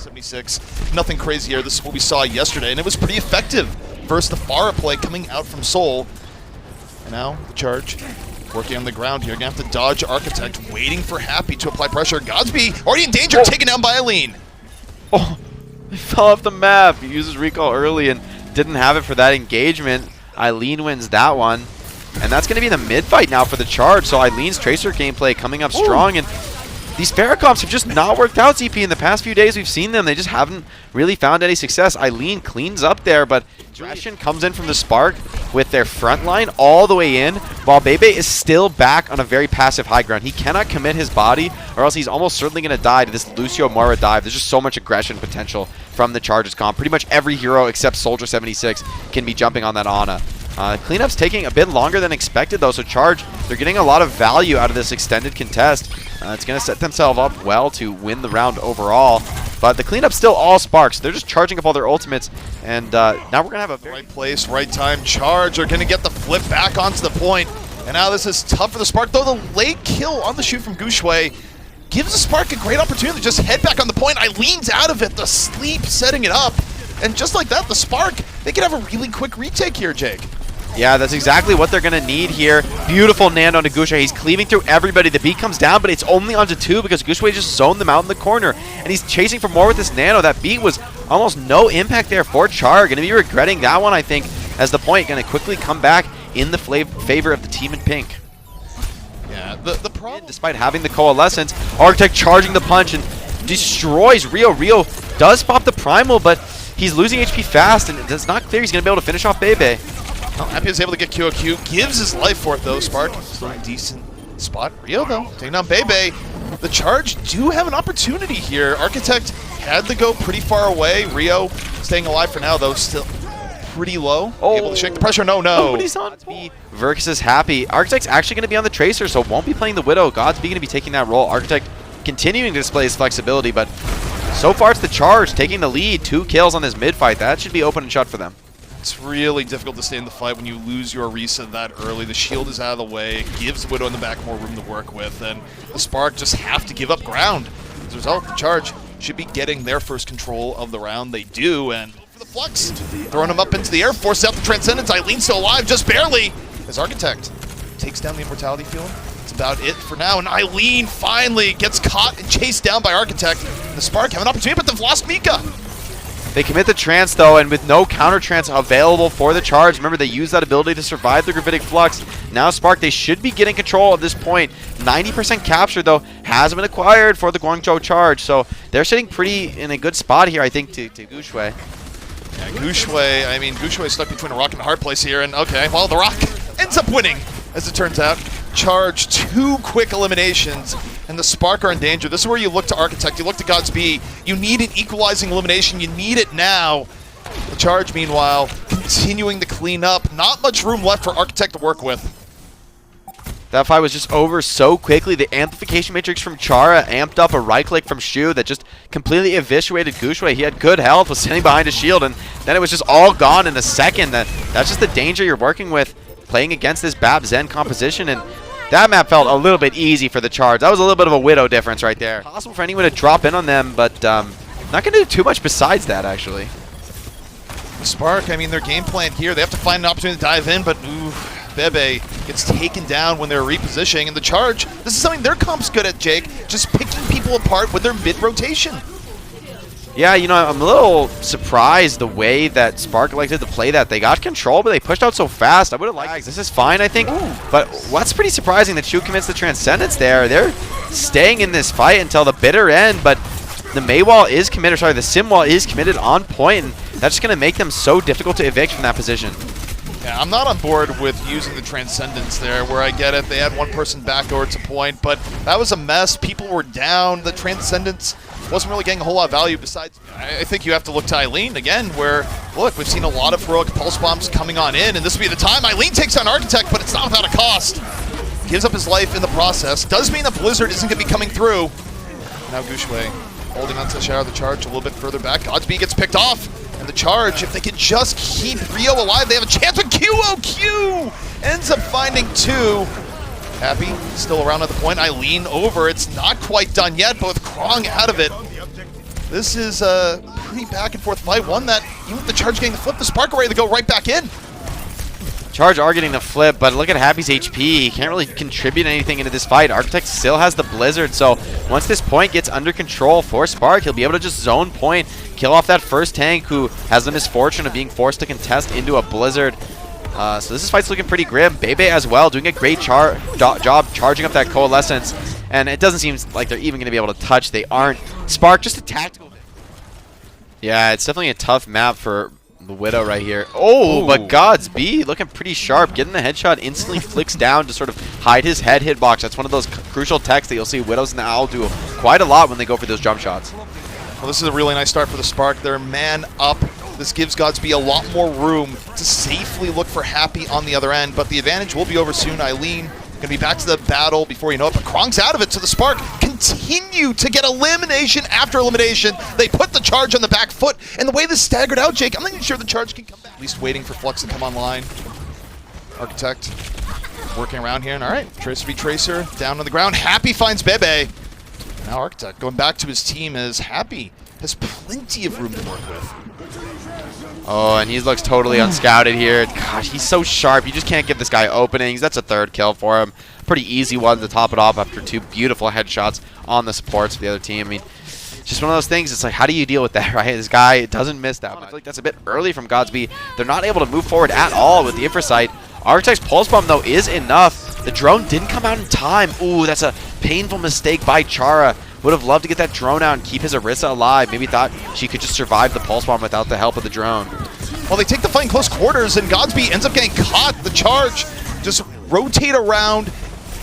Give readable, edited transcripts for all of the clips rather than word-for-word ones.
76. Nothing crazy here. This is what we saw yesterday, and it was pretty effective versus the Pharah play coming out from Seoul. And now the Charge working on the ground here. Gonna have to dodge Architect, waiting for Happy to apply pressure. Godsby already in danger, taken down by Eileen. Oh, he fell off the map. He uses recall early and didn't have it for that engagement. Eileen wins that one. And that's going to be the mid-fight now for the Charge. So Eileen's Tracer gameplay coming up strong. And these Farrakhamps have just not worked out, CP. In the past few days we've seen them. They just haven't really found any success. Eileen cleans up there, but Aggression comes in from the Spark with their front line all the way in, while Bebe is still back on a very passive high ground. He cannot commit his body, or else he's almost certainly going to die to this Lucio Mara dive. There's just so much aggression potential from the Charge's comp. Pretty much every hero except Soldier 76 can be jumping on that Ana. Cleanup's taking a bit longer than expected, though, so Charge, they're getting a lot of value out of this extended contest. It's going to set themselves up well to win the round overall. But the cleanup's still all Sparks. They're just charging up all their ultimates. And now we're going to have a very right place, right time. Charge are going to get the flip back onto the point. And now this is tough for the Spark, though the late kill on the shoot from Guangzhou gives the Spark a great opportunity to just head back on the point. Eileen's out of it, the sleep setting it up. And just like that, the Spark, they could have a really quick retake here, Jake. Yeah, that's exactly what they're going to need here. Beautiful Nano onto Guangzhou. He's cleaving through everybody. The beat comes down, but it's only onto 2 because Guangzhou just zoned them out in the corner. And he's chasing for more with this Nano. That beat was almost no impact there for Char. Going to be regretting that one, I think, as the point going to quickly come back in the favor of the team in pink. Yeah, the problem, despite having the Coalescence, Architect charging the punch and destroys Rio. Rio does pop the Primal, but he's losing HP fast, and it's not clear he's going to be able to finish off Bebe. Well, Happy is able to get QOQ, gives his life for it though. Spark still in a decent spot. Rio though, taking down Bebe. The Charge do have an opportunity here. Architect had to go pretty far away. Rio staying alive for now though, still pretty low. Able to shake the pressure. No. Nobody's on. Verkus is Happy. Architect's actually going to be on the Tracer, so won't be playing the Widow. Godsby going to be taking that role. Architect continuing to display his flexibility, but so far it's the Charge taking the lead. 2 kills on this mid-fight. That should be open and shut for them. It's really difficult to stay in the fight when you lose your Orisa that early. The shield is out of the way. It gives Widow in the back more room to work with, and the Spark just have to give up ground. As a result, the Charge should be getting their first control of the round. They do, and for the Flux, throwing him up into the air, forces out the Transcendence. Eileen still alive, just barely, as Architect takes down the Immortality Field. That's about it for now, and Eileen finally gets caught and chased down by Architect. And the Spark have an opportunity, but they've lost Mika. They commit the trance, though, and with no counter trance available for the Charge, remember, they use that ability to survive the Gravitic Flux. Now Spark, they should be getting control at this point. 90% capture, though, has been acquired for the Guangzhou Charge, so they're sitting pretty in a good spot here, I think, to Guangzhou. Yeah, Guangzhou is stuck between a rock and a hard place here, and okay, well, the rock ends up winning, as it turns out. Charge 2 quick eliminations, and the Spark are in danger. This is where you look to Architect, you look to Godsby. You need an equalizing elimination, you need it now. The Charge, meanwhile, continuing to clean up. Not much room left for Architect to work with. That fight was just over so quickly. The amplification matrix from Chara amped up a right click from Shu that just completely eviscerated Guangzhou. He had good health, was sitting behind a shield, and then it was just all gone in a second. That's just the danger you're working with playing against this Bab Zen composition, and that map felt a little bit easy for the Charge. That was a little bit of a Widow difference right there. Possible for anyone to drop in on them, but not going to do too much besides that, actually. The Spark, their game plan here, they have to find an opportunity to dive in, but Bebe gets taken down when they're repositioning, and the Charge, this is something their comp's good at, Jake, just picking people apart with their mid-rotation. Yeah, I'm a little surprised the way that Spark elected to play that. They got control, but they pushed out so fast. I would have liked this is fine, I think. But what's pretty surprising that Shu commits the Transcendence there. They're staying in this fight until the bitter end, but the Maywall is committed, the Sim Wall is committed on point, and that's just going to make them so difficult to evict from that position. Yeah, I'm not on board with using the Transcendence there, where I get it. They had one person back over to point, but that was a mess. People were down. The Transcendence wasn't really getting a whole lot of value. Besides, I think you have to look to Eileen again, where, look, we've seen a lot of heroic pulse bombs coming on in, and this will be the time. Eileen takes on Architect, but it's not without a cost. Gives up his life in the process. Does mean that Blizzard isn't going to be coming through. Now Guangzhou holding on to the Shadow of the Charge a little bit further back. Godsby gets picked off. And the Charge, if they could just keep Rio alive, they have a chance with QOQ! Ends up finding 2. Happy, still around at the point. Eileen over. It's not quite done yet, but with Krong out of it, This is a pretty back and forth fight. One that, even with the Charge getting the flip, the Spark are ready to go right back in. Charge are getting the flip, but look at Happy's HP. He can't really contribute anything into this fight. Architect still has the Blizzard, so once this point gets under control for Spark, he'll be able to just zone point, kill off that first tank who has the misfortune of being forced to contest into a Blizzard. So this fight's looking pretty grim. Bebe as well, doing a great job charging up that Coalescence, and it doesn't seem like they're even going to be able to touch. They aren't. Spark, just a tactical. Yeah, it's definitely a tough map for the Widow right here. Oh, but Godsby looking pretty sharp. Getting the headshot, instantly flicks down to sort of hide his head hitbox. That's one of those crucial techs that you'll see Widows and the Owl do quite a lot when they go for those jump shots. Well, this is a really nice start for the Spark. They're man up. This gives Godsby a lot more room to safely look for Happy on the other end, but the advantage will be over soon. Eileen going to be back to the battle before you know it, but Krong's out of it, so the Spark continue to get elimination after elimination. They put the Charge on the back foot, and the way this staggered out, Jake, I'm not even sure the Charge can come back. At least waiting for Flux to come online. Architect working around here, and all right, Tracer v Tracer, down on the ground. Happy finds Bebe. Now Architect going back to his team as Happy has plenty of room to work with. Oh, and he looks totally unscouted here. Gosh, he's so sharp. You just can't give this guy openings. That's a third kill for him. Pretty easy one to top it off after two beautiful headshots on the supports for the other team. I mean, just one of those things. It's like, how do you deal with that, right? This guy doesn't miss that much. I feel like that's a bit early from Godsby. They're not able to move forward at all with the Infrasight. Architect's Pulse Bomb, though, is enough. The drone didn't come out in time. Ooh, that's a painful mistake by Chara. Would have loved to get that drone out and keep his Orisa alive. Maybe thought she could just survive the Pulse Bomb without the help of the drone. Well, they take the fight in close quarters, and Godsby ends up getting caught. The Charge just rotate around,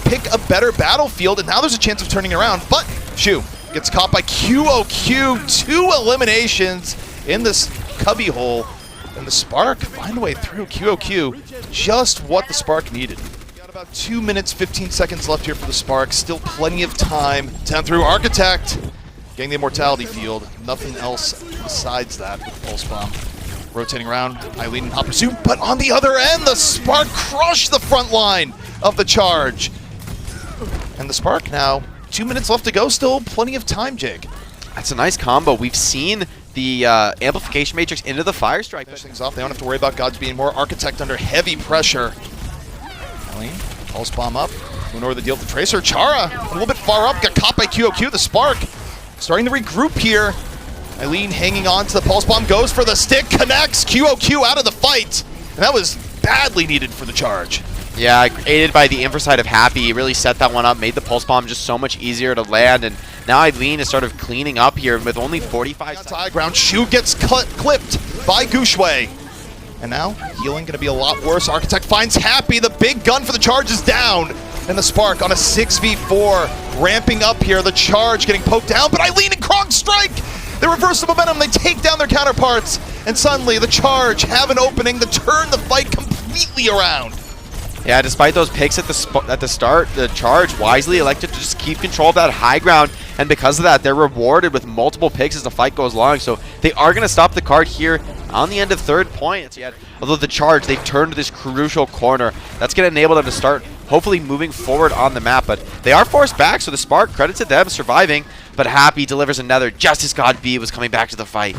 pick a better battlefield, and now there's a chance of turning around. But Shu gets caught by QOQ. 2 eliminations in this cubby hole, and the Spark find a way through. QOQ, just what the Spark needed. About 2 minutes, 15 seconds left here for the Spark. Still plenty of time. Down through Architect. Getting the Immortality field. Nothing else besides that with Pulse Bomb. Rotating around, Eileen in hot pursuit. But on the other end, the Spark crushed the front line of the Charge. And the Spark now, 2 minutes left to go. Still plenty of time, Jake. That's a nice combo. We've seen the Amplification Matrix into the Fire Strike. Finish things off. They don't have to worry about Godsby anymore. Architect under heavy pressure. Eileen, Pulse Bomb up. Moving over the deal with the Tracer. Chara, a little bit far up, got caught by QOQ. The Spark starting to regroup here. Eileen hanging on to the Pulse Bomb, goes for the stick, connects. QOQ out of the fight. And that was badly needed for the Charge. Yeah, aided by the Infrasight of Happy. He really set that one up, made the Pulse Bomb just so much easier to land. And now Eileen is sort of cleaning up here with only 45 seconds. High ground, Shu gets clipped by Gushue. And now, healing going to be a lot worse. Architect finds Happy. The big gun for the Charge is down. And the Spark on a 6v4. Ramping up here. The Charge getting poked down. But Eileen and Krong strike. They reverse the momentum. They take down their counterparts. And suddenly, the Charge have an opening to turn the fight completely around. Yeah, despite those picks at the start, the Charge wisely elected to just keep control of that high ground, and because of that, they're rewarded with multiple picks as the fight goes along. So they are going to stop the card here on the end of third point. Although the Charge, they've turned this crucial corner. That's going to enable them to start hopefully moving forward on the map, but they are forced back, so the Spark, credit to them, surviving, but Happy delivers another just as Godsby was coming back to the fight.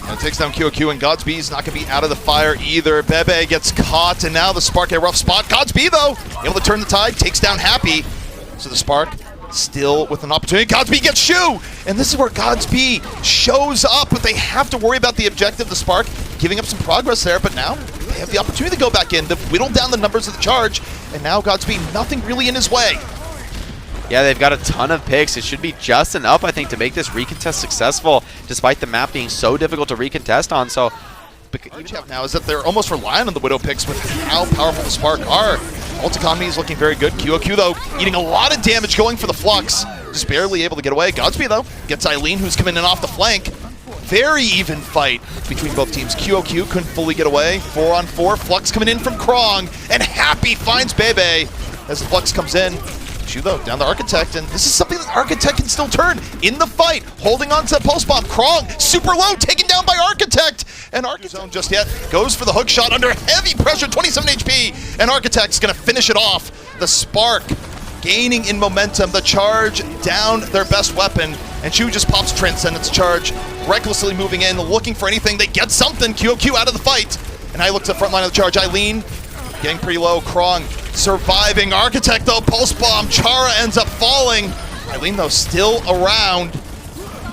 And it takes down QOQ, and Godsby's not going to be out of the fire either. Bebe gets caught, and now the Spark at a rough spot. Godsby, though, able to turn the tide, takes down Happy. So the Spark still with an opportunity. Godsby gets Shu, and this is where Godsby shows up, but they have to worry about the objective. The Spark giving up some progress there, but now they have the opportunity to go back in, to whittle down the numbers of the Charge, and now Godsby, nothing really in his way. Yeah, they've got a ton of picks. It should be just enough, I think, to make this recontest successful, despite the map being so difficult to recontest on. So, now is that they're almost relying on the Widow picks with how powerful the Spark are. Ult economy is looking very good. QOQ, though, eating a lot of damage going for the Flux. Just barely able to get away. Godsby, though, gets Eileen, who's coming in off the flank. Very even fight between both teams. QOQ couldn't fully get away. 4-on-4. Flux coming in from Krong. And Happy finds Bebe as the Flux comes in. Shu, though, down the Architect, and this is something that Architect can still turn in the fight. Holding on to the Pulse Bomb. Krong, super low, taken down by Architect. And Architect zone just yet goes for the hook shot under heavy pressure, 27 HP. And Architect's going to finish it off. The Spark gaining in momentum. The Charge down their best weapon, and Chu just pops Transcendence Charge, recklessly moving in, looking for anything. They get something. QOQ out of the fight. And I look to the front line of the Charge. Eileen getting pretty low. Krong surviving. Architect, though, pulse bomb. Chara ends up falling. Eileen, though, still around.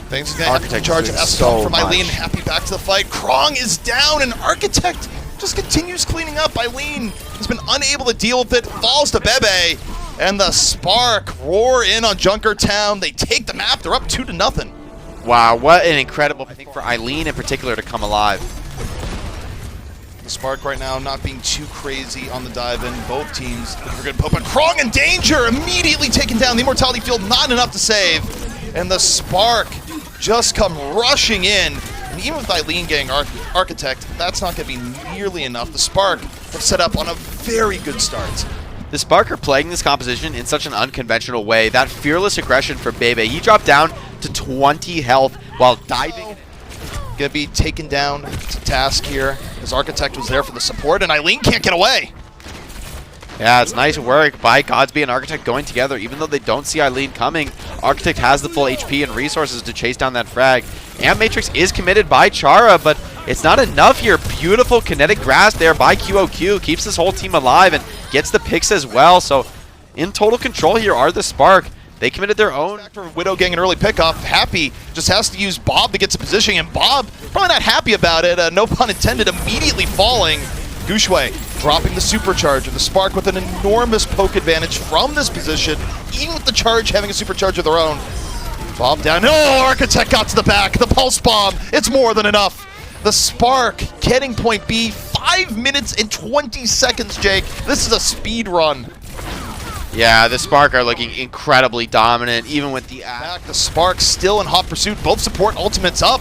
Things are going to have to charge so from Eileen. Happy back to the fight. Krong is down, and Architect just continues cleaning up. Eileen has been unable to deal with it. Falls to Bebe. And the Spark roar in on Junkertown. They take the map. They're up 2-0. Wow, what an incredible, I think, for Eileen in particular to come alive. The Spark right now not being too crazy on the dive-in. Both teams looking for good poke, but Krong in danger, immediately taken down. The Immortality Field not enough to save. And the Spark just come rushing in. And even with Eileen getting Architect, that's not going to be nearly enough. The Spark have set up on a very good start. The Spark are playing this composition in such an unconventional way. That fearless aggression for Bebe. He dropped down to 20 health while diving. Gonna be taken down to task here. His Architect was there for the support, and Eileen can't get away. Yeah, it's nice work by Godsby and Architect going together. Even though they don't see Eileen coming, Architect has the full HP and resources to chase down that frag. Amp Matrix is committed by Chara, but it's not enough here. Beautiful kinetic grasp there by QOQ. Keeps this whole team alive and gets the picks as well. So in total control here are the Spark. They committed their own. For Widow getting an early pickoff. Happy just has to use Bob to get to position, and Bob probably not happy about it. No pun intended, immediately falling. Gushue dropping the supercharger. The Spark with an enormous poke advantage from this position, even with the Charge having a supercharger of their own. Bob down. Oh, Architect got to the back. The pulse bomb. It's more than enough. The Spark getting point B. 5 minutes and 20 seconds, Jake. This is a speed run. Yeah, the Spark are looking incredibly dominant, even with the back. The Spark still in hot pursuit. Both support ultimates up.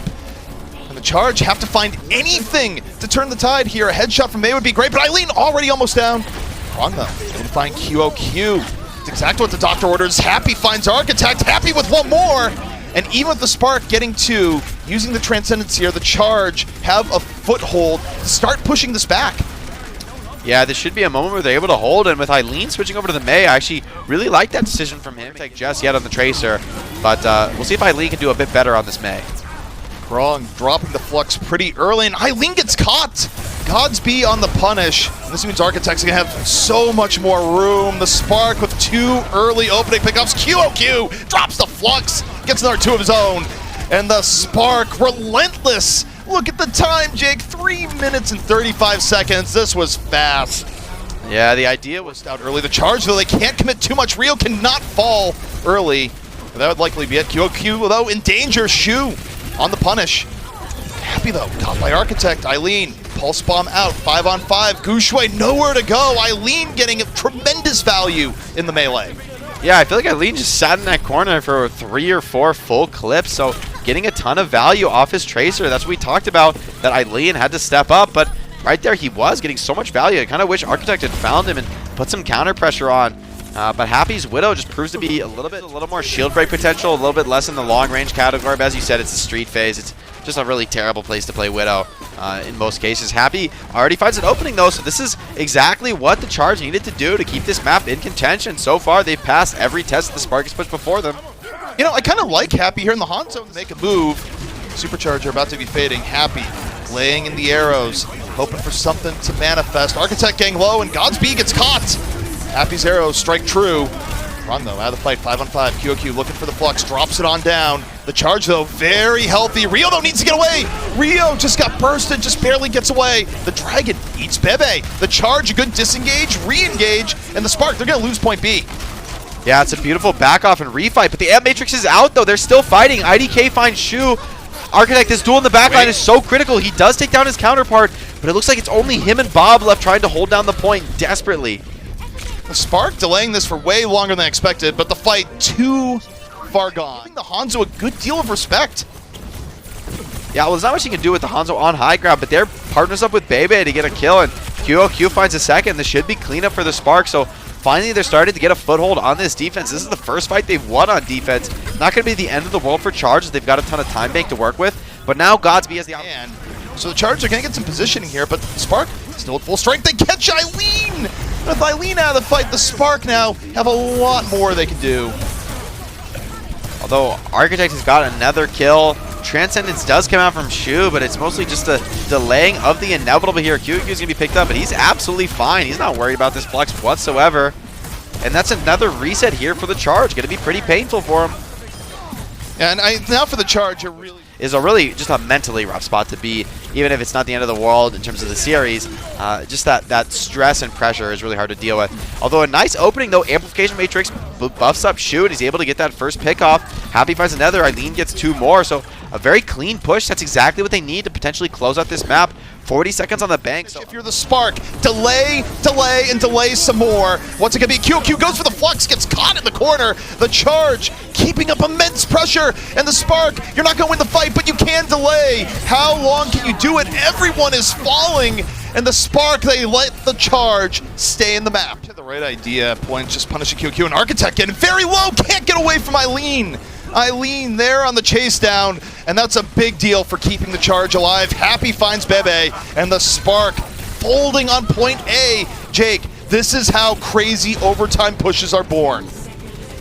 And the Charge have to find anything to turn the tide here. A headshot from May would be great, but Eileen already almost down. Wrong though. Able to find QOQ. It's exactly what the Doctor orders. Happy finds Architect. Happy with one more. And even with the Spark getting two, using the Transcendence here, the Charge have a foothold to start pushing this back. Yeah, this should be a moment where they're able to hold, and with Eileen switching over to the May, I actually really like that decision from him. Take just yet on the Tracer, but we'll see if Eileen can do a bit better on this May. Krong dropping the Flux pretty early, and Eileen gets caught. Godsby on the punish. And this means Architect's gonna have so much more room. The Spark with 2 early opening pickups. QOQ drops the Flux, gets another 2 of his own. And the Spark, relentless. Look at the time, Jake. 3 minutes and 35 seconds. This was fast. Yeah, the idea was out early. The Charge, though, they can't commit too much. Rio cannot fall early. That would likely be it. QOQ, though, in danger. Shu on the punish. Happy, though. Caught by Architect. Eileen, pulse bomb out. 5-on-5. Gushue, nowhere to go. Eileen getting a tremendous value in the melee. Yeah, I feel like Eileen just sat in that corner for 3 or 4 full clips, so getting a ton of value off his Tracer. That's what we talked about, that Eileen had to step up, but right there he was getting so much value. I kind of wish Architect had found him and put some counter pressure on. But Happy's Widow just proves to be a little more shield break potential, a little bit less in the long range category. But as you said, it's a street phase. It's just a really terrible place to play Widow in most cases. Happy already finds an opening though, so this is exactly what the Charge needed to do to keep this map in contention. So far, they've passed every test that the Spark has put before them. You know, I kind of like Happy here in the Hangzhou to make a move. Supercharger about to be fading. Happy laying in the arrows, hoping for something to manifest. Architect getting low, and Godsby gets caught. Happy's arrows strike true. Run though, out of the fight, 5-on-5. QOQ looking for the Flux, drops it on down. The Charge though, very healthy. Rio though needs to get away. Rio just got bursted, just barely gets away. The Dragon eats Bebe. The Charge, a good disengage, re-engage, and the Spark, they're gonna lose point B. Yeah, it's a beautiful back off and refight, but the Amp Matrix is out though. They're still fighting. IDK finds Shu. Architect, this duel in the backline is so critical. He does take down his counterpart, but it looks like it's only him and Bob left trying to hold down the point desperately. The Spark delaying this for way longer than expected, but the fight too far gone. Giving the Hangzhou a good deal of respect. Yeah, well, there's not much you can do with the Hangzhou on high ground, but they're partners up with Bebe to get a kill, and QOQ finds a second. This should be cleanup for the Spark, so finally they're starting to get a foothold on this defense. This is the first fight they've won on defense. Not going to be the end of the world for Charge. They've got a ton of time bank to work with, but now Godsby has the opportunity. So the Charge are going to get some positioning here, but Spark still at full strength. They catch Eileen! With Eileen out of the fight, the Spark now have a lot more they can do. Although Architect has got another kill. Transcendence does come out from Shu, but it's mostly just a delaying of the inevitable here. QQ is going to be picked up, but he's absolutely fine. He's not worried about this flex whatsoever. And that's another reset here for the Charge. Going to be pretty painful for him. And now for the Charge, it really is a really just a mentally rough spot to be, even if it's not the end of the world in terms of the series. Just that stress and pressure is really hard to deal with. Although a nice opening, though, Amplification Matrix buffs up Shu, and he's able to get that first pick off. Happy finds another. Eileen gets 2 more, so a very clean push. That's exactly what they need to potentially close out this map. 40 seconds on the bank. So if you're the Spark, delay, and delay some more. What's it going to be? QQ goes for the Flux, gets caught in the corner. The Charge keeping up immense pressure. And the Spark, you're not going to win the fight, but you can delay. How long can you do it? Everyone is falling. And the Spark, they let the Charge stay in the map. The right idea, point just punishing QQ. And Architect getting very low, can't get away from Eileen. Eileen there on the chase down, and that's a big deal for keeping the Charge alive. Happy finds Bebe, and the Spark folding on point A. Jake, this is how crazy overtime pushes are born.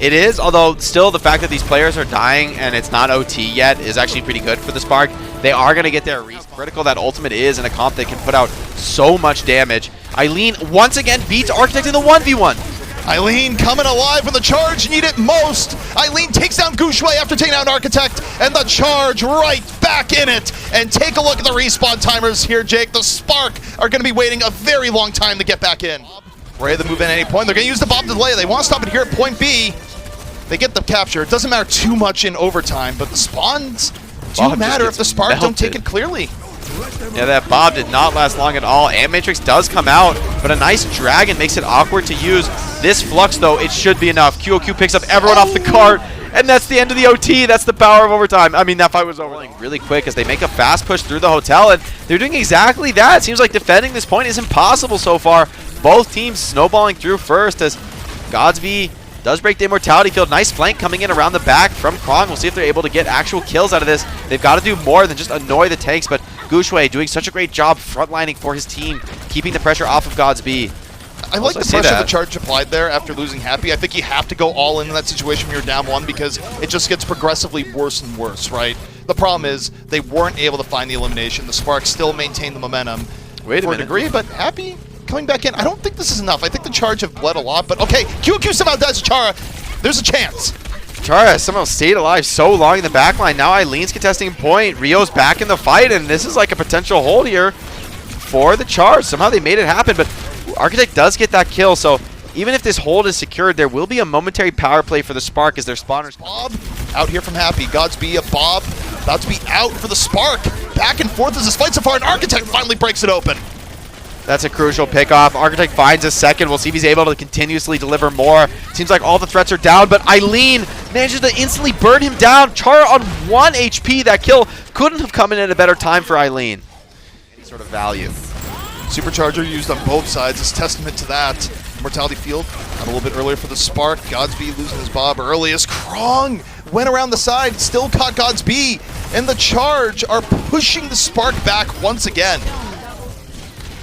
It is, although still the fact that these players are dying and it's not OT yet is actually pretty good for the Spark. They are going to get their critical that ultimate is in a comp that can put out so much damage. Eileen once again beats Architect in the 1v1. Eileen coming alive when the Charge need it most. Eileen takes down Guangzhou after taking down Architect, and the Charge right back in it. And take a look at the respawn timers here, Jake. The Spark are going to be waiting a very long time to get back in. Ready to move in at any point. They're going to use the Bob delay. They want to stop it here at point B. They get the capture. It doesn't matter too much in overtime, but the spawns do matter if the Spark don't take it clearly. Yeah, that Bob did not last long at all. Amp Matrix does come out, but a nice Dragon makes it awkward to use. This Flux, though, it should be enough. QOQ picks up everyone off the cart, and that's the end of the OT. That's the power of overtime. I mean, that fight was over really quick as they make a fast push through the hotel, and they're doing exactly that. It seems like defending this point is impossible so far. Both teams snowballing through first as Godsby does break the Immortality Field. Nice flank coming in around the back from Krong. We'll see if they're able to get actual kills out of this. They've got to do more than just annoy the tanks, but Guangzhou doing such a great job frontlining for his team, keeping the pressure off of Godsby. I like the pressure the Charge applied there after losing Happy. I think you have to go all in that situation when you're down 1 because it just gets progressively worse and worse, right? The problem is they weren't able to find the elimination. The Spark still maintained the momentum for a degree, but Happy coming back in. I don't think this is enough. I think the Charge have bled a lot, but okay, QQ somehow does Chara. There's a chance. Chara somehow stayed alive so long in the backline. Now Eileen's contesting point. Rio's back in the fight, and this is like a potential hold here for the Charge. Somehow they made it happen, but Architect does get that kill, so even if this hold is secured, there will be a momentary power play for the Spark as their spawners. Bob out here from Happy. Godsby, a Bob about to be out for the Spark. Back and forth as this fight so far, and Architect finally breaks it open. That's a crucial pickoff. Architect finds a second. We'll see if he's able to continuously deliver more. Seems like all the threats are down, but Eileen manages to instantly burn him down. Chara on 1 HP. That kill couldn't have come in at a better time for Eileen. Any sort of value. Supercharger used on both sides is testament to that. Mortality Field out a little bit earlier for the Spark. Godsby losing his Bob early as Krong went around the side, still caught Godsby, and the Charge are pushing the Spark back once again.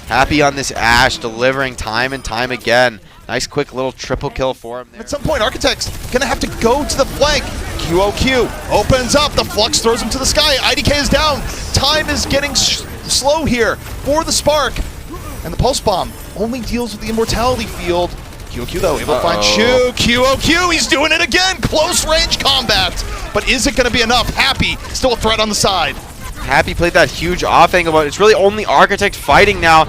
Happy on this Ashe, delivering time and time again. Nice quick little triple kill for him there. At some point, Architect's gonna have to go to the flank. QOQ opens up, the Flux throws him to the sky. IDK is down. Time is getting slow here for the Spark. And the Pulse Bomb only deals with the Immortality Field. QOQ though, able to find Shu. QOQ, he's doing it again. Close range combat. But is it gonna be enough? Happy, still a threat on the side. Happy played that huge off angle, but it's really only Architect fighting now.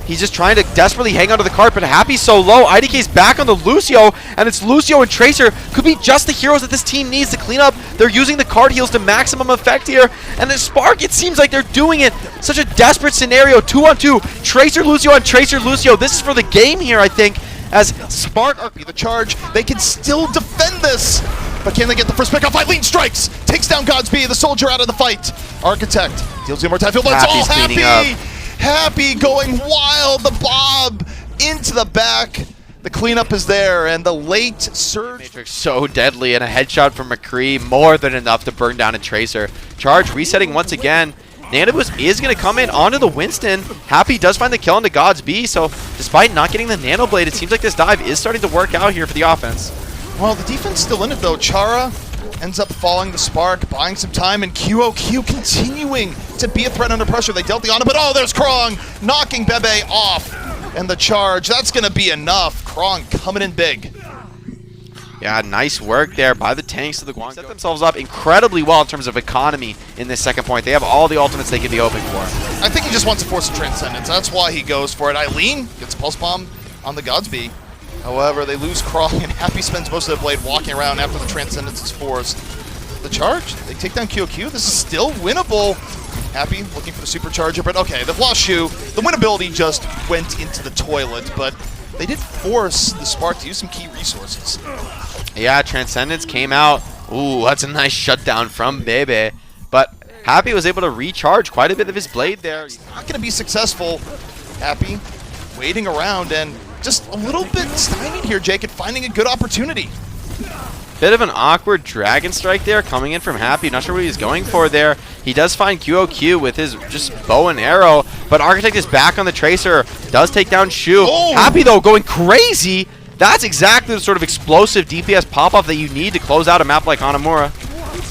He's just trying to desperately hang onto the cart, but Happy's so low. IDK's back on the Lucio, and it's Lucio and Tracer. Could be just the heroes that this team needs to clean up. They're using the card heals to maximum effect here. And the Spark, it seems like they're doing it. Such a desperate scenario, 2-on-2. Tracer Lucio and Tracer Lucio. This is for the game here, I think, as Spark are the Charge. They can still defend this. But can they get the first pick off? Eileen strikes, takes down Godsby, the soldier out of the fight. Architect deals the Immortality Field, but it's all Happy. Happy going wild, the Bob into the back. The cleanup is there, and the late surge. Matrix so deadly, and a headshot from McCree, more than enough to burn down a Tracer. Charge resetting once again. Nanobus is going to come in onto the Winston. Happy does find the kill into Godsby, so despite not getting the Nano Blade, it seems like this dive is starting to work out here for the offense. Well, the defense still in it though. Chara ends up falling the Spark, buying some time, and QOQ continuing to be a threat under pressure. They dealt the Ana, but oh, there's Krong knocking Bebe off. And the charge, that's going to be enough. Krong coming in big. Yeah, nice work there by the tanks of the Guangzhou. Set themselves up incredibly well in terms of economy in this second point. They have all the ultimates they can be open for. I think he just wants to force a Transcendence. That's why he goes for it. Eileen gets a Pulse Bomb on the Godsby. However, they lose Krong, and Happy spends most of the blade walking around after the Transcendence is forced. The charge, they take down QOQ. This is still winnable. Happy looking for the Supercharger, but okay, the Floss Shoe, the winnability just went into the toilet, but they did force the Spark to use some key resources. Yeah, Transcendence came out. Ooh, that's a nice shutdown from Bebe. But Happy was able to recharge quite a bit of his blade there. Not going to be successful. Happy waiting around and just a little bit stymied here, Jake, at finding a good opportunity. Bit of an awkward Dragon Strike there coming in from Happy. Not sure what he's going for there. He does find QOQ with his just bow and arrow, but Architect is back on the Tracer. Does take down Shu. Oh! Happy, though, going crazy. That's exactly the sort of explosive DPS pop-off that you need to close out a map like Hanamura.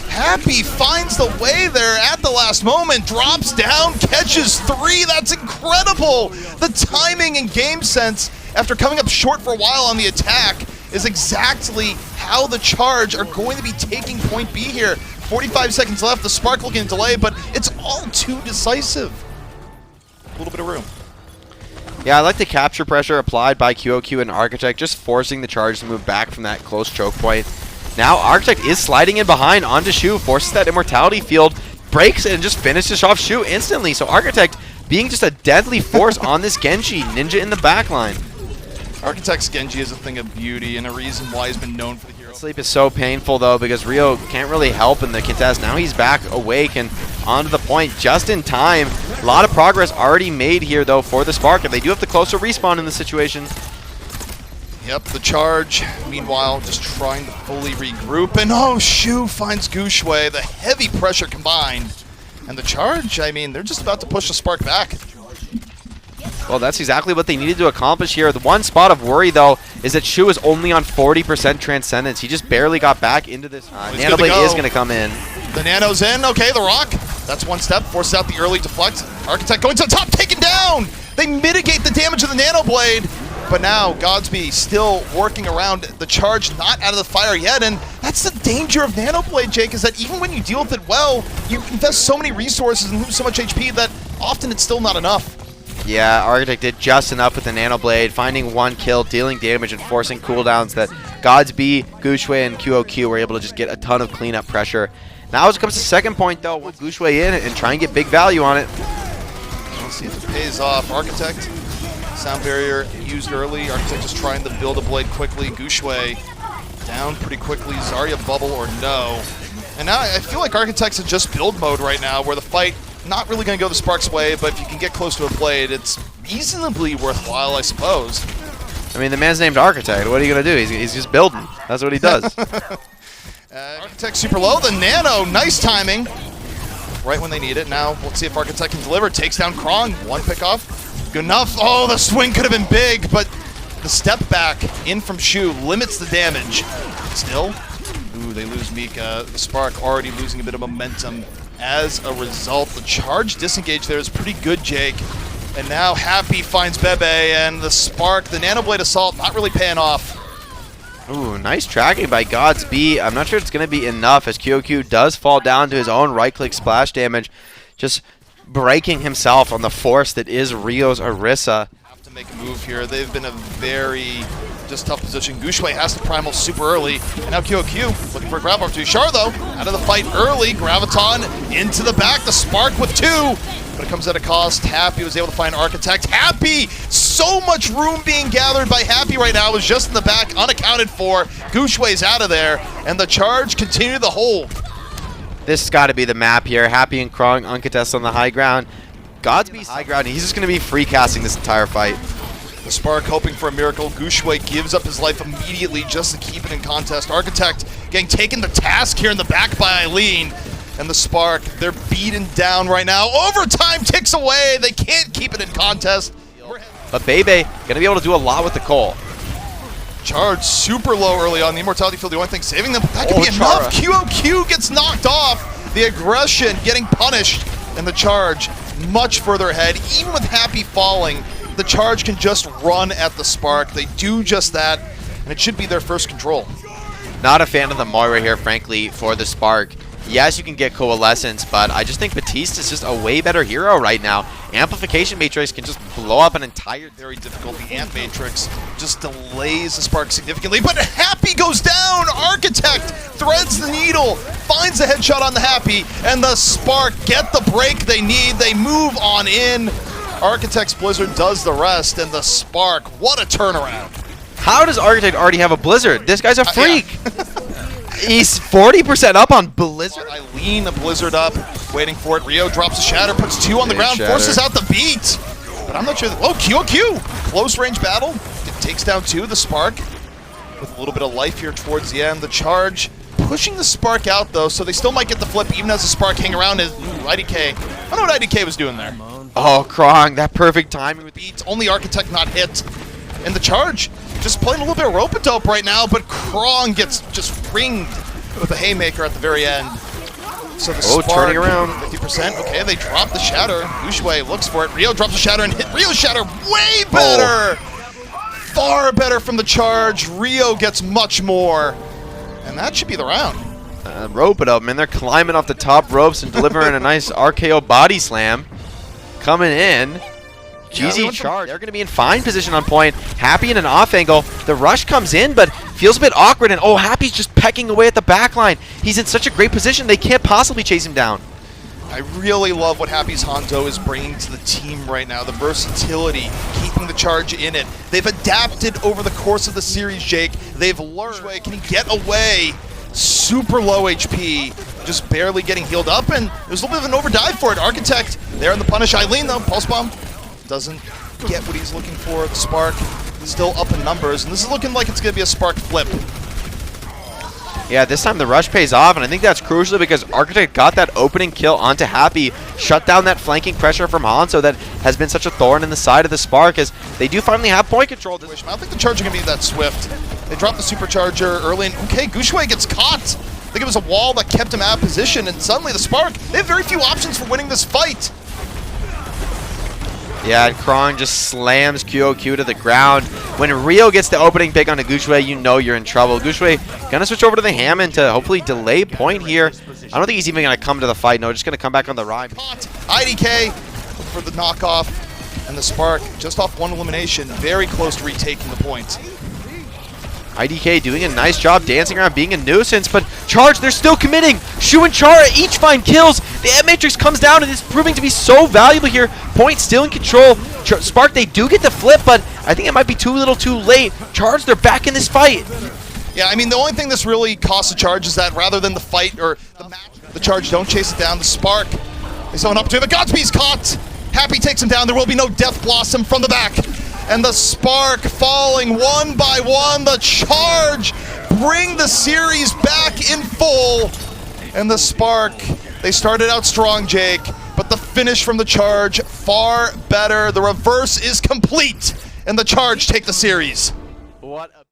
Happy finds the way there at the last moment, drops down, catches 3. That's incredible. The timing and game sense after coming up short for a while on the attack is exactly how the Charge are going to be taking point B here. 45 seconds left, the Spark looking to delay, but it's all too decisive. A little bit of room. Yeah, I like the capture pressure applied by QOQ and Architect, just forcing the Charge to move back from that close choke point. Now Architect is sliding in behind onto Shu, forces that Immortality field, breaks it, and just finishes off Shu instantly. So Architect being just a deadly force on this Genji, Ninja in the backline. Architect's Genji is a thing of beauty and a reason why he's been known for the hero. Sleep is so painful though because Rio can't really help in the contest. Now he's back awake and onto the point just in time. A lot of progress already made here though for the Spark, and they do have the closer respawn in the situation. Yep, the Charge, meanwhile, just trying to fully regroup, and oh, Shu finds Gushue, the heavy pressure combined. And the Charge, I mean, they're just about to push the Spark back. Well, that's exactly what they needed to accomplish here. The one spot of worry, though, is that Shu is only on 40% Transcendence. He just barely got back into this. Nano Blade is going to come in. The Nano's in. Okay, the Rock. That's one step. Forces out the early deflect. Architect going to the top, taken down. They mitigate the damage of the Nano Blade. But now, Godsby still working around the Charge, not out of the fire yet, and that's the danger of Nano Blade, Jake, is that even when you deal with it well, you invest so many resources and lose so much HP that often it's still not enough. Yeah, Architect did just enough with the Nano Blade, finding one kill, dealing damage, and forcing cooldowns that Godsby, Gushue, and QOQ were able to just get a ton of cleanup pressure. Now as it comes to second point, though, with Gushue in and try and get big value on it. We'll see if it pays off. Architect, sound barrier used early. Architect is trying to build a blade quickly. Gushue down pretty quickly. Zarya bubble or no. And now I feel like Architect's in just build mode right now, where the fight not really going to go the Spark's way, but if you can get close to a blade, it's reasonably worthwhile, I suppose. I mean, the man's named Architect. What are you going to do? He's just building. That's what he does. Architect super low. The Nano, nice timing. Right when they need it. Now, let's see if Architect can deliver. Takes down Krong. One pick off. Good enough. Oh, the swing could have been big, but the step back in from Shu limits the damage. Still, ooh, they lose Mika. The Spark already losing a bit of momentum. As a result, the Charge disengage there is pretty good, Jake. And now Happy finds Bebe, and the Spark, the Nano Blade Assault, not really paying off. Ooh, nice tracking by Godsby. I'm not sure it's going to be enough as QOQ does fall down to his own right-click splash damage, just breaking himself on the force that is Rio's Orisa. Have to make a move here. They've been a very just tough position. Gushue has the primal super early, and now QOQ looking for a grab opportunity. Char, though, out of the fight early. Graviton into the back. The Spark with 2, but it comes at a cost. Happy was able to find Architect. Happy! So much room being gathered by Happy right now. Was just in the back, unaccounted for. Gushue's out of there, and the Charge continue the hold. This has got to be the map here. Happy and Krong uncontested on the high ground. Godsby's high ground. He's just going to be free casting this entire fight. The Spark hoping for a miracle. Gushue gives up his life immediately just to keep it in contest. Architect getting taken to task here in the back by Eileen. And the Spark, they're beaten down right now. Overtime ticks away. They can't keep it in contest. but Bebe going to be able to do a lot with the Cole. Charge super low early on. The Immortality Field, the only thing saving them. That could be Chara. enough. QOQ gets knocked off. The aggression getting punished. And the Charge much further ahead. Even with Happy falling, the Charge can just run at the Spark. They do just that, and it should be their first control. Not a fan of the Moira here, frankly, for the Spark. Yes, you can get Coalescence, but I just think Batiste is just a way better hero right now. Amplification Matrix can just blow up an entire... Very difficult. The Ant Matrix just delays the Spark significantly, but Happy goes down! Architect threads the needle, finds a headshot on the Happy, and the Spark get the break they need. They move on in. Architect's Blizzard does the rest, and the Spark, what a turnaround. How does Architect already have a Blizzard? This guy's a freak! Yeah. He's 40% up on Blizzard. Eileen, the Blizzard up, waiting for it. Rio drops a Shatter, puts 2 on the ground, Shatter. forces out the beat. But I'm not sure. Oh, QOQ! Close range battle. It takes down 2, the Spark. With a little bit of life here towards the end. The Charge pushing the Spark out, though, so they still might get the flip, even as the Spark hang around. IDK. I don't know what IDK was doing there. Oh, Krong, that perfect timing with the... Beats, only Architect not hit. And the Charge just playing a little bit of rope-a-dope right now, but Krong gets just ringed with a haymaker at the very end. So the Spark, turning around. 50%. Okay, they drop the Shatter. Ushui looks for it. Rio drops the Shatter and hit Rio's Shatter way better! Far better from the Charge. Rio gets much more. And that should be the round. Rope-a-dope, man. They're climbing off the top ropes and delivering a nice RKO body slam. Coming in. GZ Charge. They're going to be in fine position on point. Happy in an off angle. The rush comes in, but feels a bit awkward. And oh, Happy's just pecking away at the back line. He's in such a great position, they can't possibly chase him down. I really love what Happy's Hangzhou is bringing to the team right now. The versatility, keeping the Charge in it. They've adapted over the course of the series, Jake. They've learned. Can he get away? Super low HP, just barely getting healed up, and there's a little bit of an overdive for it. Architect there in the punish. Eileen, though, Pulse Bomb. Doesn't get what he's looking for. The Spark still up in numbers, and this is looking like it's going to be a Spark flip. Yeah, this time the rush pays off, and I think that's crucial because Architect got that opening kill onto Happy, shut down that flanking pressure from Hanzo that has been such a thorn in the side of the Spark, as they do finally have point control. I don't think the Charge are going to be that swift. They dropped the Supercharger early, and okay, Gushue gets caught. I think it was a wall that kept him out of position, and suddenly the Spark, they have very few options for winning this fight. Yeah, and Krong just slams QOQ to the ground. When Rio gets the opening pick on a Gushue, you know you're in trouble. Gushue gonna switch over to the Hammond to hopefully delay point here. I don't think he's even gonna come to the fight. No, just gonna come back on the ride. IDK for the knockoff, and the Spark just off 1 elimination, very close to retaking the point. IDK doing a nice job dancing around, being a nuisance, but Charge, they're still committing. Shu and Chara each find kills. The M-Matrix comes down and is proving to be so valuable here. Point still in control. Spark, they do get the flip, but I think it might be too little too late. Charge, they're back in this fight. Yeah, I mean, the only thing this really costs the Charge is that rather than the fight or the match, the Charge don't chase it down. The Spark, they saw an opportunity. The Godspeed's caught. Happy takes him down. There will be no Death Blossom from the back. And the Spark falling 1 by 1. The Charge bring the series back in full. And the Spark, they started out strong, Jake, but the finish from the Charge far better. The reverse is complete, and the Charge take the series. What a